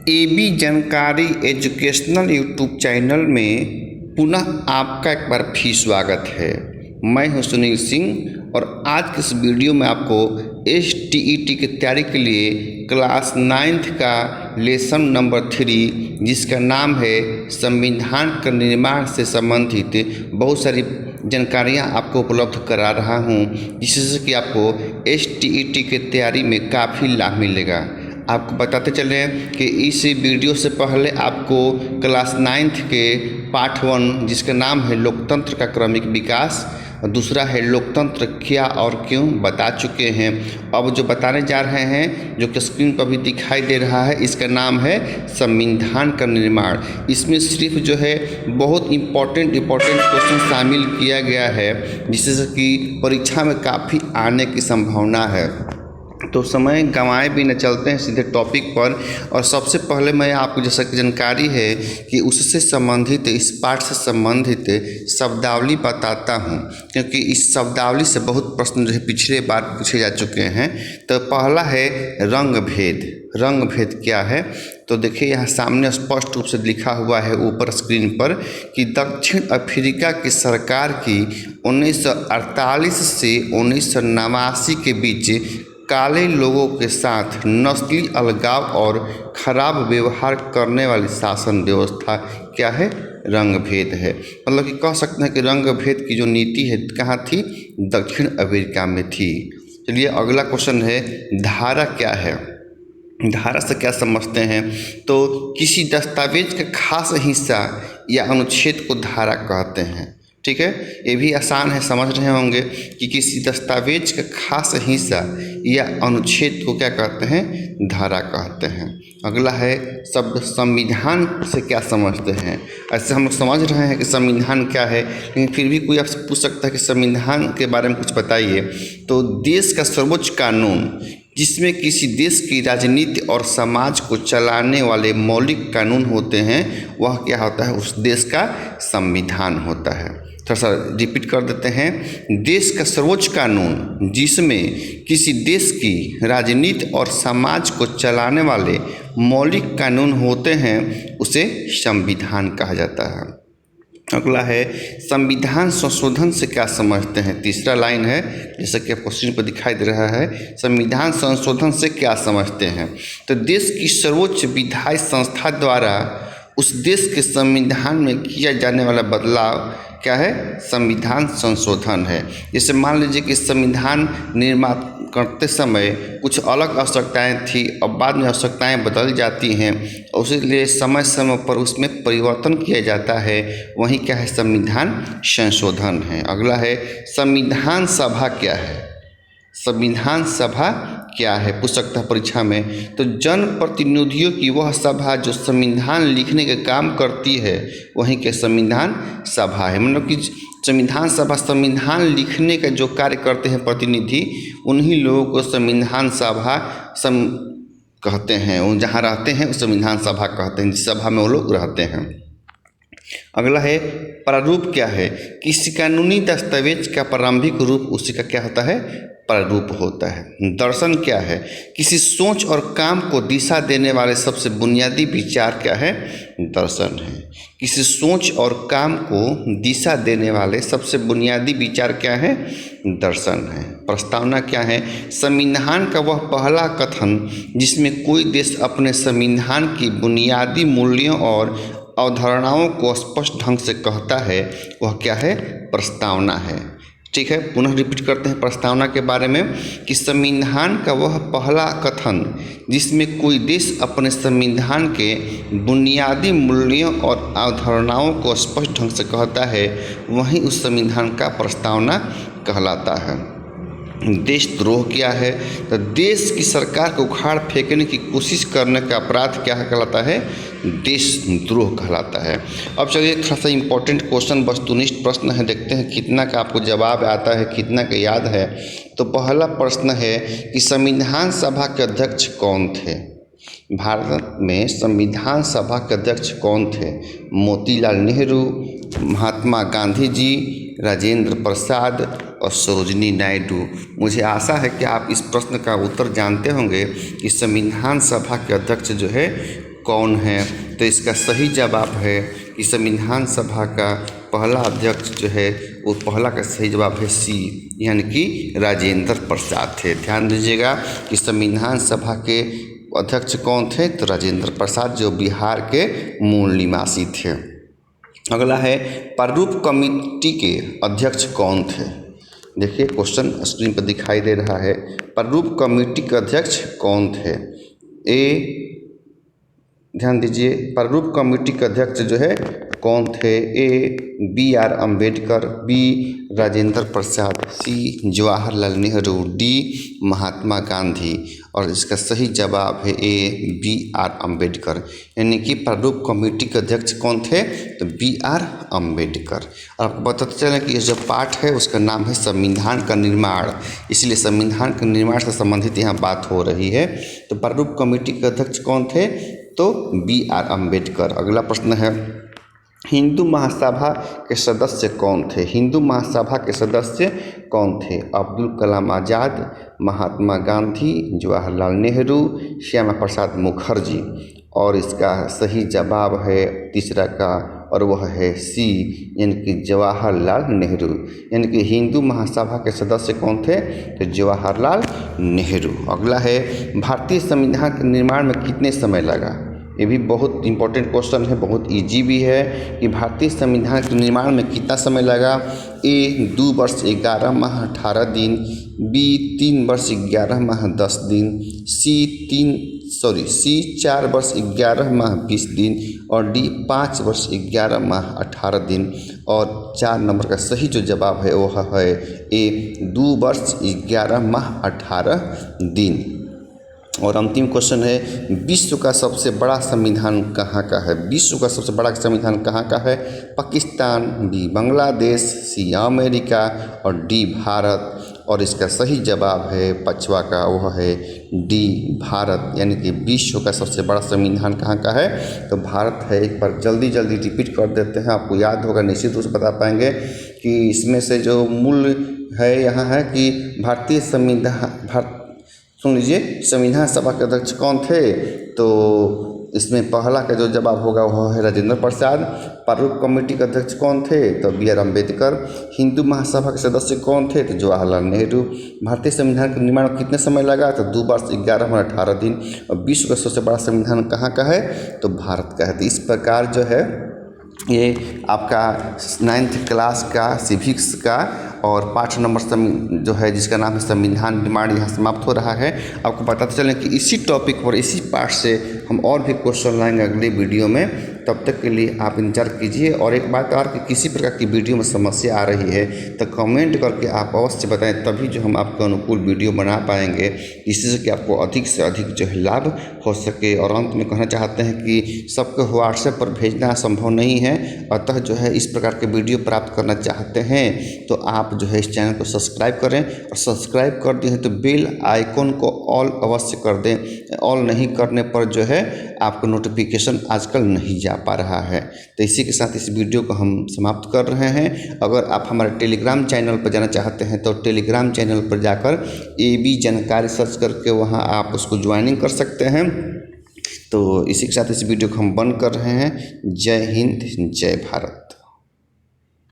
AB जानकारी educational YouTube channel में पुनः आपका एक बार फिर स्वागत है। मैं हूं सुनील सिंह और आज के इस वीडियो में आपको STET की तैयारी के लिए क्लास 9th का लेसन नंबर 3 जिसका नाम है संविधान का निर्माण से संबंधित बहुत सारी जानकारियां आपको उपलब्ध करा रहा हूं, जिससे कि आपको STET की तैयारी में काफ़ी लाभ मिलेगा। आपको बताते चले कि इस वीडियो से पहले आपको क्लास 9th के पार्ट 1 जिसका नाम है लोकतंत्र का क्रमिक विकास और दूसरा है लोकतंत्र क्या और क्यों बता चुके हैं। अब जो बताने जा रहे हैं जो कि स्क्रीन पर भी दिखाई दे रहा है, इसका नाम है संविधान का निर्माण। इसमें सिर्फ जो है बहुत इम्पोर्टेंट क्वेश्चन शामिल किया गया है, जिससे कि परीक्षा में काफ़ी आने की संभावना है। तो समय गंवाए भी न चलते हैं सीधे टॉपिक पर। और सबसे पहले मैं आपको जैसा कि जानकारी है कि उससे संबंधित इस पाठ से संबंधित शब्दावली बताता हूं, क्योंकि इस शब्दावली से बहुत प्रश्न जो है पिछले बार पूछे जा चुके हैं। तो पहला है रंग भेद। रंग भेद क्या है? तो देखिए यहाँ सामने स्पष्ट रूप से लिखा हुआ है ऊपर स्क्रीन पर कि दक्षिण अफ्रीका की सरकार की 1948 से 1989 के बीच काले लोगों के साथ नस्ली अलगाव और खराब व्यवहार करने वाली शासन व्यवस्था क्या है? रंग भेद है। मतलब कि कह सकते हैं कि रंग भेद की जो नीति है कहाँ थी? दक्षिण अफ्रीका में थी। चलिए अगला क्वेश्चन है धारा क्या है? धारा से क्या समझते हैं? तो किसी दस्तावेज का खास हिस्सा या अनुच्छेद को धारा कहते हैं। ठीक है, ये भी आसान है, समझ रहे होंगे कि किसी दस्तावेज का खास हिस्सा या अनुच्छेद को क्या कहते हैं? धारा कहते हैं। अगला है शब्द संविधान से क्या समझते हैं? ऐसे हम लोग समझ रहे हैं कि संविधान क्या है, लेकिन फिर भी कोई आपसे पूछ सकता है कि संविधान के बारे में कुछ बताइए। तो देश का सर्वोच्च कानून जिसमें किसी देश की राजनीति और समाज को चलाने वाले मौलिक कानून होते हैं, वह क्या होता है? उस देश का संविधान होता है। थोड़ा सा रिपीट कर देते हैं। देश का सर्वोच्च कानून जिसमें किसी देश की राजनीति और समाज को चलाने वाले मौलिक कानून होते हैं, उसे संविधान कहा जाता है। अगला है संविधान संशोधन से क्या समझते हैं? तीसरा लाइन है, जैसा कि आपको स्क्रीन पर दिखाई दे रहा है, संविधान संशोधन से क्या समझते हैं? तो देश की सर्वोच्च विधायी संस्था द्वारा उस देश के संविधान में किया जाने वाला बदलाव क्या है? संविधान संशोधन है। जैसे मान लीजिए कि संविधान निर्माण करते समय कुछ अलग आवश्यकताएं थी और बाद में आवश्यकताएं बदल जाती हैं, उसलिए समय समय पर उसमें परिवर्तन किया जाता है, वही क्या है? संविधान संशोधन है। अगला है संविधान सभा क्या है? संविधान सभा क्या है? पूछ सकता है परीक्षा में। तो जनप्रतिनिधियों की वह सभा जो संविधान लिखने का काम करती है, वहीं के संविधान सभा है। मतलब कि संविधान सभा संविधान लिखने का जो कार्य करते हैं प्रतिनिधि, उन्हीं लोगों को संविधान सभा कहते हैं। वो जहाँ रहते हैं उस संविधान सभा कहते हैं, जिस सभा में वो लोग रहते हैं। अगला है प्रारूप क्या है? किसी कानूनी दस्तावेज का प्रारंभिक रूप उसी का क्या होता है? प्रारूप होता है। दर्शन क्या है? किसी सोच और काम को दिशा देने वाले सबसे बुनियादी विचार क्या है? दर्शन है। किसी सोच और काम को दिशा देने वाले सबसे बुनियादी विचार क्या है? दर्शन है। प्रस्तावना क्या है? संविधान का वह पहला कथन जिसमें कोई देश अपने संविधान की बुनियादी मूल्यों और अवधारणाओं को स्पष्ट ढंग से कहता है, वह क्या है? प्रस्तावना है। ठीक है, पुनः रिपीट करते हैं प्रस्तावना के बारे में कि संविधान का वह पहला कथन जिसमें कोई देश अपने संविधान के बुनियादी मूल्यों और अवधारणाओं को स्पष्ट ढंग से कहता है, वही उस संविधान का प्रस्तावना कहलाता है। देशद्रोह क्या है? तो देश की सरकार को उखाड़ फेंकने की कोशिश करने का अपराध क्या कहलाता है? देशद्रोह कहलाता है। अब चलिए थोड़ा सा इम्पोर्टेंट क्वेश्चन वस्तुनिष्ठ प्रश्न है, देखते हैं कितना का आपको जवाब आता है, कितना का याद है। तो पहला प्रश्न है कि संविधान सभा के अध्यक्ष कौन थे? भारत में संविधान सभा के अध्यक्ष कौन थे? मोतीलाल नेहरू, महात्मा गांधी जी, राजेंद्र प्रसाद, और सरोजिनी नायडू। मुझे आशा है कि आप इस प्रश्न का उत्तर जानते होंगे कि संविधान सभा के अध्यक्ष जो है कौन है। तो इसका सही जवाब है कि संविधान सभा का पहला अध्यक्ष जो है वो पहला का सही जवाब है सी, यानी कि राजेंद्र प्रसाद थे। ध्यान दीजिएगा कि संविधान सभा के अध्यक्ष कौन थे, तो राजेंद्र प्रसाद, जो बिहार के मूल निवासी थे। अगला है प्रारूप कमेटी के अध्यक्ष कौन थे। देखिए क्वेश्चन स्क्रीन पर दिखाई दे रहा है। प्रारूप कमेटी के अध्यक्ष कौन थे। ध्यान दीजिए, प्रारूप कमेटी के अध्यक्ष जो है कौन थे। A B R Ambedkar, B Rajendra Prasad, C Jawaharlal Nehru, D Mahatma Gandhi. और इसका सही जवाब है ए बी आर अम्बेडकर, यानी कि प्रारूप कमेटी के अध्यक्ष कौन थे, तो बी आर अम्बेडकर। और आपको बताते चलें कि ये जो पाठ है उसका नाम है संविधान का निर्माण, इसलिए संविधान के निर्माण से संबंधित यहाँ बात हो रही है। तो प्रारूप कमेटी के अध्यक्ष कौन थे, तो बी आर अम्बेडकर। अगला प्रश्न है हिंदू महासभा के सदस्य कौन थे। हिंदू महासभा के सदस्य कौन थे। अब्दुल कलाम आज़ाद, महात्मा गांधी, जवाहरलाल नेहरू, श्यामा प्रसाद मुखर्जी। और इसका सही जवाब है तीसरा का, और वह है सी, यानी कि जवाहरलाल नेहरू। यानी कि हिंदू महासभा के सदस्य कौन थे, तो जवाहरलाल नेहरू। अगला है भारतीय संविधान के निर्माण में कितने समय लगा। ये भी बहुत इंपॉर्टेंट क्वेश्चन है, बहुत इजी भी है कि भारतीय संविधान के निर्माण में कितना समय लगा। ए 2 वर्ष 11 माह 18 दिन, बी 3 वर्ष 11 माह 10 दिन, सी 4 वर्ष 11 माह 20 दिन, और डी 5 वर्ष 11 माह 18 दिन। और 4 नंबर का सही जो जवाब है वह है ए 2 वर्ष 11 माह 18 दिन। और अंतिम क्वेश्चन है विश्व का सबसे बड़ा संविधान कहाँ का है। विश्व का सबसे बड़ा संविधान कहाँ का है। Pakistan, B Bangladesh, C America, और डी भारत। और इसका सही जवाब है पांचवा का, वह है डी भारत। यानी कि विश्व का सबसे बड़ा संविधान कहाँ का है, तो भारत है। एक बार जल्दी जल्दी रिपीट कर देते हैं, आपको याद होगा, निश्चित रूप से बता पाएंगे कि इसमें से जो मूल है यहाँ है कि भारतीय संविधान, सुन लीजिए, संविधान सभा के अध्यक्ष कौन थे, तो इसमें पहला का जो जवाब होगा वह है राजेंद्र प्रसाद। प्रारूप कमेटी के अध्यक्ष कौन थे, तो बी आर अम्बेडकर। हिंदू महासभा के सदस्य कौन थे, तो जवाहरलाल नेहरू। भारतीय संविधान के निर्माण में कितने समय लगा, तो 2 वर्ष 11 माह 18 दिन। और विश्व का सबसे बड़ा संविधान कहाँ का है, तो भारत का है। तो इस प्रकार जो है ये आपका 9th क्लास का सिविक्स का और पाठ नंबर जो है जिसका नाम है संविधान निर्माण, यहाँ समाप्त हो रहा है। आपको बताते चलें कि इसी टॉपिक पर इसी पाठ से हम और भी क्वेश्चन लाएंगे अगले वीडियो में। तब तक के लिए आप इंतजार कीजिए। और एक बात और कि किसी प्रकार की वीडियो में समस्या आ रही है तो कमेंट करके आप अवश्य बताएं, तभी जो हम आपको अनुकूल वीडियो बना पाएंगे, जिससे कि आपको अधिक से अधिक जो है लाभ हो सके। और अंत में कहना चाहते हैं कि सबको व्हाट्सएप पर भेजना संभव नहीं है, अतः जो है इस प्रकार के वीडियो प्राप्त करना चाहते हैं तो आप जो है इस चैनल को सब्सक्राइब करें, और सब्सक्राइब कर दिए हैं तो बेल आइकॉन को ऑल अवश्य कर दें। ऑल नहीं करने पर जो है आपको नोटिफिकेशन आजकल नहीं जा पा रहा है। तो इसी के साथ इस वीडियो को हम समाप्त कर रहे हैं। अगर आप हमारे टेलीग्राम चैनल पर जाना चाहते हैं तो टेलीग्राम चैनल पर जाकर AB जानकारी सर्च करके वहां आप उसको ज्वाइनिंग कर सकते हैं। तो इसी के साथ इस वीडियो को हम बंद कर रहे हैं। जय हिंद, जय भारत।